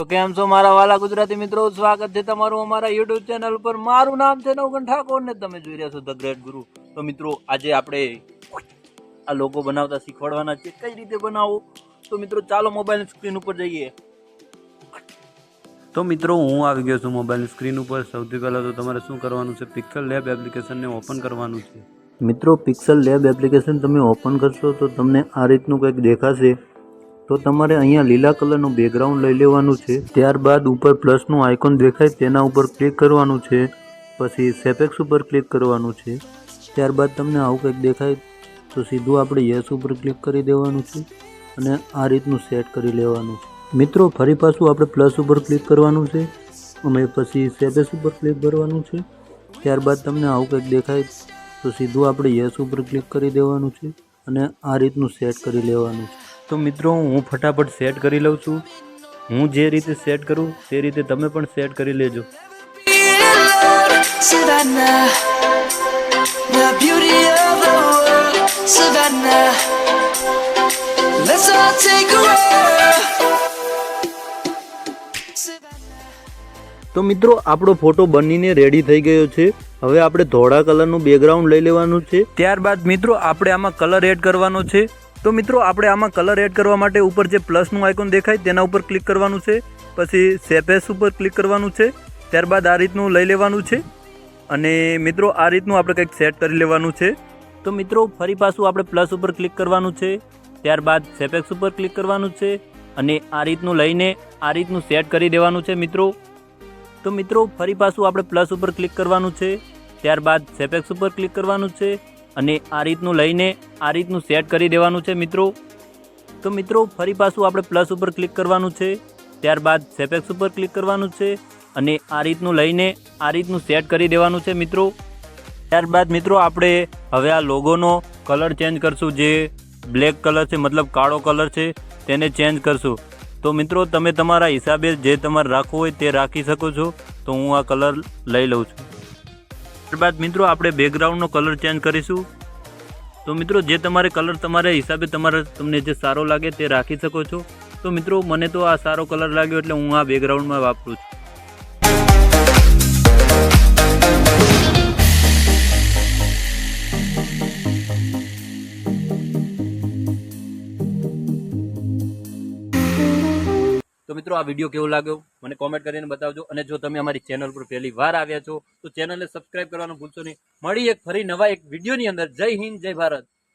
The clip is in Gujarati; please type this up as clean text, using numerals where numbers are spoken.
તો કેમ છો મારા વાલા ગુજરાતી મિત્રો, સ્વાગત છે તમારું અમારા YouTube ચેનલ પર। મારું નામ છે નવગણ ઠાકોર ને તમે જોઈ રહ્યા છો ધ ગ્રેટ ગુરુ। તો મિત્રો આજે આપણે આ લોગો બનાવતા શીખવાડવાના છે, કઈ રીતે બનાવવો। તો મિત્રો ચાલો મોબાઈલ સ્ક્રીન ઉપર જઈએ। તો મિત્રો હું આવી ગયો છું મોબાઈલ સ્ક્રીન ઉપર। સૌથી પહેલાં તો તમારે શું કરવાનું છે, પિક્સલ લેબ એપ્લિકેશનને ઓપન કરવાનું છે। મિત્રો પિક્સલ લેબ એપ્લિકેશન તમે ઓપન કરશો તો તમને આ રીતનું કંઈક દેખાશે। તો તમારે અહીંયા લીલા કલરનું બેકગ્રાઉન્ડ લઈ લેવાનું છે। ત્યારબાદ ઉપર પ્લસનું આઇકોન દેખાય તેના ઉપર ક્લિક કરવાનું છે। પછી સેપેક્સ ઉપર ક્લિક કરવાનું છે। ત્યારબાદ તમને આવું કંઈક દેખાય તો સીધું આપણે યસ ઉપર ક્લિક કરી દેવાનું છે અને આ રીતનું સેટ કરી લેવાનું છે। મિત્રો ફરી પાછું આપણે પ્લસ ઉપર ક્લિક કરવાનું છે અને પછી સેપેક્સ ઉપર ક્લિક કરવાનું છે। ત્યારબાદ તમને આવું કંઈક દેખાય તો સીધું આપણે યસ ઉપર ક્લિક કરી દેવાનું છે અને આ રીતનું સેટ કરી લેવાનું છે। તો મિત્રો હું ફટાફટ સેટ કરી લઉં છું। હું જે રીતે સેટ કરું તે રીતે તમે પણ સેટ કરી લેજો। Savannah, the beauty of the world, Savannah. Let's all take a walk. તો મિત્રો આપણો ફોટો બનીને રેડી થઈ ગયો છે। હવે આપણે ધોળા કલરનું બેકગ્રાઉન્ડ લઈ લેવાનું છે। ત્યારબાદ મિત્રો આપણે આમાં કલર એડ કરવાનો છે। તો મિત્રો આપણે આમાં કલર એડ કરવા માટે ઉપર જે પ્લસનું આઇકોન દેખાય તેના ઉપર ક્લિક કરવાનું છે। પછી સેપેસ ઉપર ક્લિક કરવાનું છે। ત્યારબાદ આ રીતનું લઈ લેવાનું છે અને મિત્રો આ રીતનું આપણે કંઈક સેટ કરી લેવાનું છે। તો મિત્રો ફરી પાછું આપણે પ્લસ ઉપર ક્લિક કરવાનું છે। ત્યારબાદ સેપેક્સ ઉપર ક્લિક કરવાનું છે અને આ રીતનું લઈને આ રીતનું સેટ કરી દેવાનું છે મિત્રો। તો મિત્રો ફરી પાછું આપણે પ્લસ ઉપર ક્લિક કરવાનું છે। ત્યારબાદ સેપેક્સ ઉપર ક્લિક કરવાનું છે અને આ રીતનું લઈને આ રીતનું સેટ કરી દેવાનું છે મિત્રો। તો મિત્રો ફરી પાછું આપણે પ્લસ ઉપર ક્લિક કરવાનું છે। ત્યારબાદ સેપેક્સ ઉપર ક્લિક કરવાનું છે અને આ રીતનું લઈને આ રીતનું સેટ કરી દેવાનું છે મિત્રો। ત્યારબાદ મિત્રો આપણે હવે આ લોગોનો કલર ચેન્જ કરશું। જે બ્લેક કલર છે મતલબ કાળો કલર છે તેને ચેન્જ કરશું। તો મિત્રો તમે તમારા હિસાબે જે તમારે રાખવું હોય તે રાખી શકો છો। તો હું આ કલર લઈ લઉં છું। ત્યારબાદ મિત્રો આપણે બેકગ્રાઉન્ડનો કલર ચેન્જ કરીશું। તો મિત્રો જે તમારે કલર તમારા હિસાબે તમને જે સારો લાગે તે રાખી શકો છો। તો મિત્રો મને તો આ સારો કલર લાગ્યો એટલે હું આ બેકગ્રાઉન્ડમાં વાપરું છું। તો મિત્રો આ વિડીયો કેવો લાગ્યો મને કોમેન્ટ કરીને બતાવજો। અને જો તમે અમારી ચેનલ પર પહેલી વાર આવ્યા છો તો ચેનલને સબસ્ક્રાઇબ કરવાનું ભૂલશો નહીં। મળી એક ફરી નવા એક વિડીયોની અંદર। જય હિન્દ, જય ભારત।